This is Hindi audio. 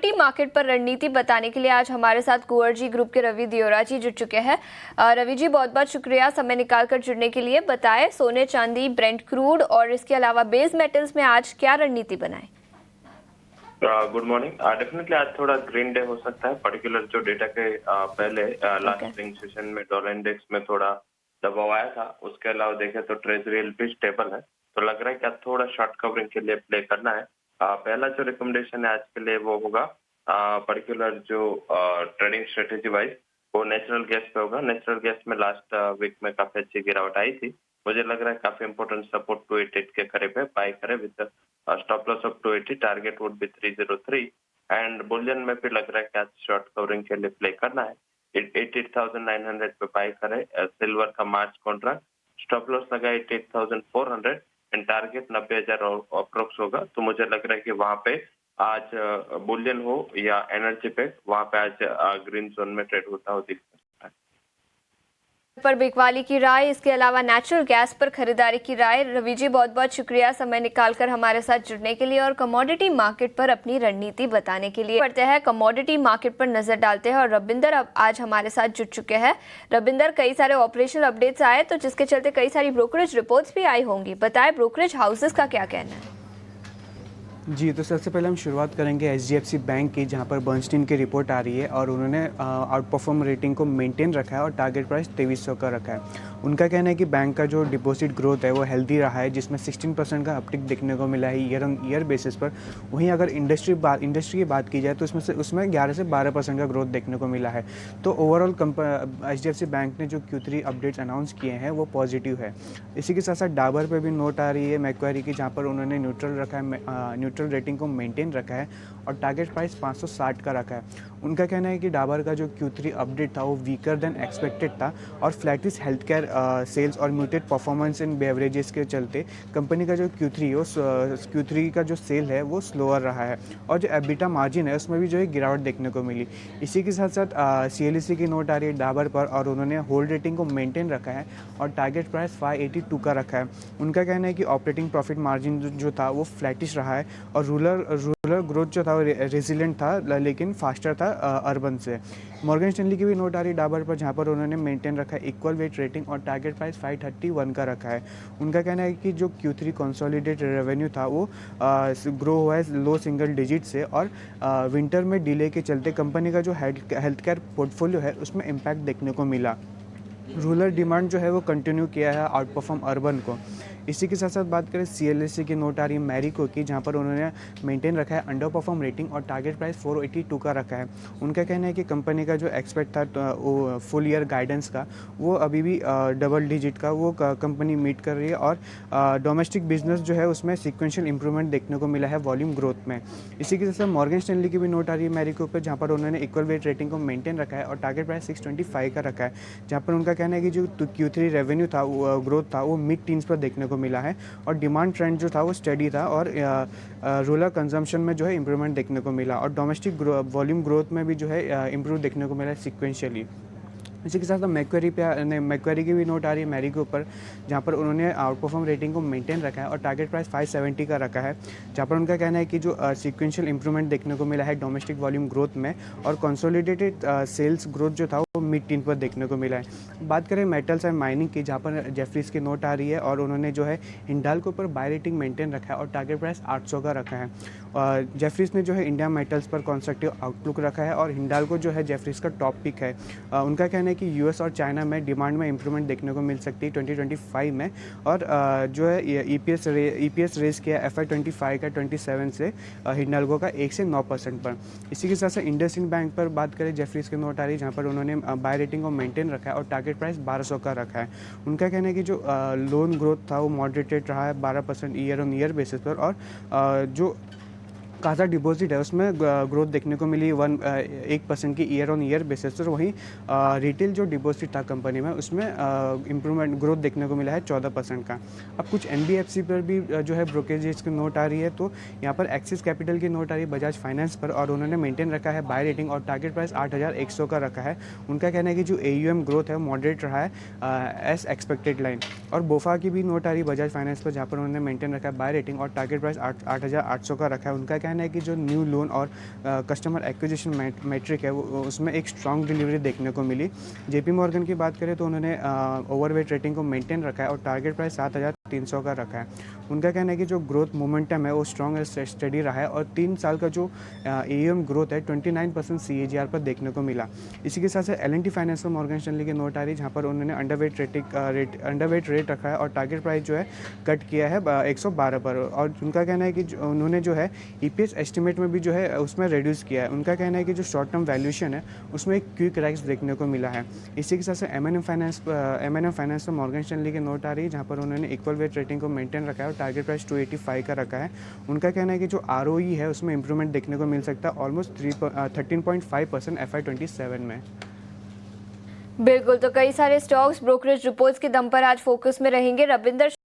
कमोडिटी मार्केट पर रणनीति बताने के लिए आज हमारे साथ कुंवर जी ग्रुप के रवि दियोरा जी जुड़ चुके हैं। रवि जी, बहुत बहुत शुक्रिया समय निकालकर जुड़ने के लिए। बताएं, सोने चांदी, ब्रेंट क्रूड और इसके अलावा बेस मेटल्स में आज क्या रणनीति बनाएं? Good morning. डेफिनेटली आज थोड़ा ग्रीन डे हो सकता है, पर्टिकुलर जो डेटा के पहले लास्ट स्प्रिंग सेशन में डॉलर इंडेक्स में थोड़ा दबाव आया था। उसके अलावा देखें तो ट्रेजरी भी स्टेबल है, तो लग रहा है कि आज थोड़ा शॉर्ट कवरिंग के लिए प्ले करना है। पहला जो रिकमेंडेशन है आज के लिए वो होगा पर्टिकुलर जो ट्रेडिंग स्ट्रेटेजी वाइज वो नेचुरल गैस पे होगा। नेचुरल गैस में लास्ट वीक में काफी अच्छी गिरावट आई थी। मुझे लग रहा है काफी इंपॉर्टेंट सपोर्ट 288 के करीब है, बाय करे with stop loss of 280, target would be 303। And Boolean में भी लग रहा है कि आज शॉर्ट कवरिंग के लिए प्ले करना है। 88,900 पे बाय करे। सिल्वर का मार्च कॉन्ट्रैक्ट स्टॉप लॉस लगा 88,400 एंड टारगेट 90,000 अप्रोक्स होगा। तो मुझे लग रहा है कि वहां पे आज बुलियन हो या एनर्जी पे, वहां पे आज ग्रीन जोन में ट्रेड होता हो दिख सकता है। पर बिकवाली की राय, इसके अलावा नेचुरल गैस पर खरीदारी की राय। रवि जी, बहुत बहुत शुक्रिया समय निकालकर हमारे साथ जुड़ने के लिए और कमोडिटी मार्केट पर अपनी रणनीति बताने के लिए। बढ़ते हैं कमोडिटी मार्केट पर नजर डालते हैं और रविंदर अब आज हमारे साथ जुड़ चुके हैं। रविंदर, कई सारे ऑपरेशनल अपडेट्स आए तो जिसके चलते कई सारी ब्रोकरेज रिपोर्ट्स भी आई होंगी। बताएं ब्रोकरेज हाउसेस का क्या कहना है? जी, तो सबसे पहले हम शुरुआत करेंगे एचडीएफसी बैंक की, जहां पर बर्नस्टीन की रिपोर्ट आ रही है और उन्होंने आउट परफॉर्म रेटिंग को मेंटेन रखा है और टारगेट प्राइस 2300 का रखा है। उनका कहना है कि बैंक का जो डिपॉजिट ग्रोथ है वो हेल्दी रहा है, जिसमें 16% का अपटिक देखने को मिला है ईयर ऑन ईयर बेसिस पर। वहीं अगर इंडस्ट्री की बात की जाए तो उसमें 11 से 12% का ग्रोथ देखने को मिला है। तो ओवरऑल एचडीएफसी बैंक ने जो Q3 अपडेट्स अनाउंस किए हैं वो पॉजिटिव है। इसी के साथ साथ डाबर पर भी नोट आ रही है मैक्वारी की, जहाँ पर उन्होंने न्यूट्रल रखा है, न्यूट्रल रेटिंग को मेंटेन रखा है और टारगेट प्राइस 560 का रखा है। उनका कहना है कि डाबर का जो Q3 अपडेट था वो वीकर देन एक्सपेक्टेड था और फ्लैटिस हेल्थ केयर सेल्स और म्यूटेड परफॉर्मेंस इन बेवरेजेस के चलते कंपनी का जो Q3 का जो सेल है वो स्लोअर रहा है और जो एबिटा मार्जिन है उसमें भी जो है गिरावट देखने को मिली। इसी के साथ साथ CLSC की नोट आ रही है डाबर पर और उन्होंने होल्ड रेटिंग को मेंटेन रखा है और टारगेट प्राइस 582 का रखा है। उनका कहना है कि ऑपरेटिंग प्रॉफिट मार्जिन जो था वो फ्लैटिश रहा है और रूरल ग्रोथ जो था वो रेजिलेंट था, लेकिन फास्टर था अर्बन से। मॉर्गन स्टैनली की भी नोट आ रही डाबर पर, जहाँ पर उन्होंने मेंटेन रखा है इक्वल वेट रेटिंग और टारगेट प्राइस 531 का रखा है। उनका कहना है कि जो Q3 कंसोलिडेटेड रेवेन्यू था वो ग्रो हुआ है लो सिंगल डिजिट से और विंटर में डिले के चलते कंपनी का जो हेल्थ केयर पोर्टफोलियो है उसमें इम्पैक्ट देखने को मिला। रूरल डिमांड जो है वो कंटिन्यू किया है आउट परफॉर्म अर्बन को। इसी के साथ साथ बात करें CLSC की नोट आ रही है मैरिको की, जहाँ पर उन्होंने मेंटेन रखा है अंडर परफॉर्म रेटिंग और टारगेट प्राइस 482 का रखा है। उनका कहना है कि कंपनी का जो एक्सपेक्ट था वो फुल ईयर गाइडेंस का वो अभी भी डबल डिजिट का वो कंपनी मीट कर रही है और डोमेस्टिक बिजनेस जो है उसमें सिक्वेंशियल इंप्रूवमेंट देखने को मिला है वॉल्यूम ग्रोथ में। इसी के साथ मॉर्गन स्टैनली की भी नोट आ रही है मैरिको पर, जहाँ पर उन्होंने इक्वल वेट रेटिंग को मेंटेन रखा है और टारगेट प्राइस 625 का रखा है। जहाँ पर उनका कहना है कि जो Q3 रेवेन्यू था ग्रोथ था वो मिड टीन्स पर देखने को मिला है और डिमांड ट्रेंड जो था वो स्टेडी था और रूरल कंजम्पशन में जो है इंप्रूवमेंट देखने को मिला और डोमेस्टिक वॉल्यूम ग्रोथ में भी जो है इंप्रूव देखने को मिला है सिक्वेंशियली। इसी के साथ मैक्वेरी की भी नोट आ रही है मैरी के ऊपर, जहाँ पर उन्होंने आउट परफॉर्म रेटिंग को मेंटेन रखा है और टारगेट प्राइस 570 का रखा है। जहाँ पर उनका कहना है कि जो सीक्वेंशियल इंप्रूवमेंट देखने को मिला है डोमेस्टिक वॉल्यूम ग्रोथ में और कंसोलिडेटेड सेल्स ग्रोथ जो था वो मिड टीन पर देखने को मिला है। बात करें मेटल्स एंड माइनिंग की, जहाँ पर जेफरीज की नोट आ रही है और उन्होंने जो है हिंडाल्को पर बाय रेटिंग मेंटेन रखा है और टारगेट प्राइस 800 का रखा है। जेफरीज ने जो है इंडिया मेटल्स पर कंस्ट्रक्टिव आउटलुक रखा है और हिंडाल्को जो है जेफरीज का टॉप पिक है। उनका कहना है कि यूएस और चाइना में डिमांड में इंप्रूवमेंट देखने को मिल सकती है 2025 में और जो है ईपीएस रेस किया FY25 का 27 से हिंडाल्को का 1 से 9% पर। इसी के साथ साथ इंडसइंड बैंक पर बात करें, जेफरीज की नोट आ रही है जहाँ पर उन्होंने बाय रेटिंग को मेंटेन रखा है और टारगेट प्राइस 1200 का रखा है। उनका कहना है कि जो लोन ग्रोथ था वो मॉडरेटेड रहा है 12% ईयर ऑन ईयर बेसिस पर और जो काज़ा डिपॉजिट है उसमें ग्रोथ देखने को मिली 1% की ईयर ऑन ईयर बेसिस पर। वहीं रिटेल जो डिपॉजिट था कंपनी में उसमें इंप्रूवमेंट ग्रोथ देखने को मिला है 14% का। अब कुछ NBFC पर भी जो है ब्रोकरेजेस की नोट आ रही है, तो यहाँ पर एक्सिस कैपिटल की नोट आ रही है बजाज फाइनेंस पर और उन्होंने मेंटेन रखा है बाय रेटिंग और टारगेट प्राइस 8100 का रखा है। उनका कहना है कि जो AUM ग्रोथ है मॉडरेट रहा है एज एक्सपेक्टेड लाइन। और बोफा की भी नोट आ रही है बजाज फाइनेंस पर, जहाँ पर उन्होंने मेंटेन रखा है बाय रेटिंग और टारगेट प्राइस 8800 का रखा है। उनका कहना है कि जो न्यू लोन और कस्टमर एक्विजिशन मैट्रिक है वो उसमें एक स्ट्रॉन्ग डिलीवरी देखने को मिली। JP मॉर्गन की बात करें तो उन्होंने ओवरवेट रेटिंग को मेंटेन रखा है और टारगेट प्राइस 7,300 का रखा है। उनका कहना है कि जो ग्रोथ मोमेंटम है वो स्ट्रॉन्ग स्टडी रहा है और 3 साल का जो AUM ग्रोथ है 29% CAGR पर देखने को मिला। इसी के साथ साथ L&T फाइनेंस और मॉर्गन स्टैनली की नोट आ रही है जहाँ पर उन्होंने अंडरवेट रेट रखा है और टारगेट प्राइस जो है कट किया है 112 पर। और उनका कहना है कि उन्होंने जो है EPS एस्टिमेट में भी जो है उसमें रिड्यूस किया है। उनका कहना है कि जो शॉर्ट टर्म वैल्यूएशन है उसमें एक क्विक राइज देखने को मिला है। इसी के साथ साथ M&M फाइनेंस और मॉर्गन स्टैनली की नोट आ रही है जहाँ पर उन्होंने इक्वल वेट रेटिंग को मेंटेन रखा है और टारगेट प्राइस 285 का रखा है। उनका कहना है कि जो ROE है उसमें इंप्रूवमेंट देखने को मिल सकता है ऑलमोस्ट 13.5% FY27 में। बिल्कुल, तो कई सारे स्टॉक्स ब्रोकरेज रिपोर्ट्स के दम पर आज फोकस में रहेंगे। रविंदर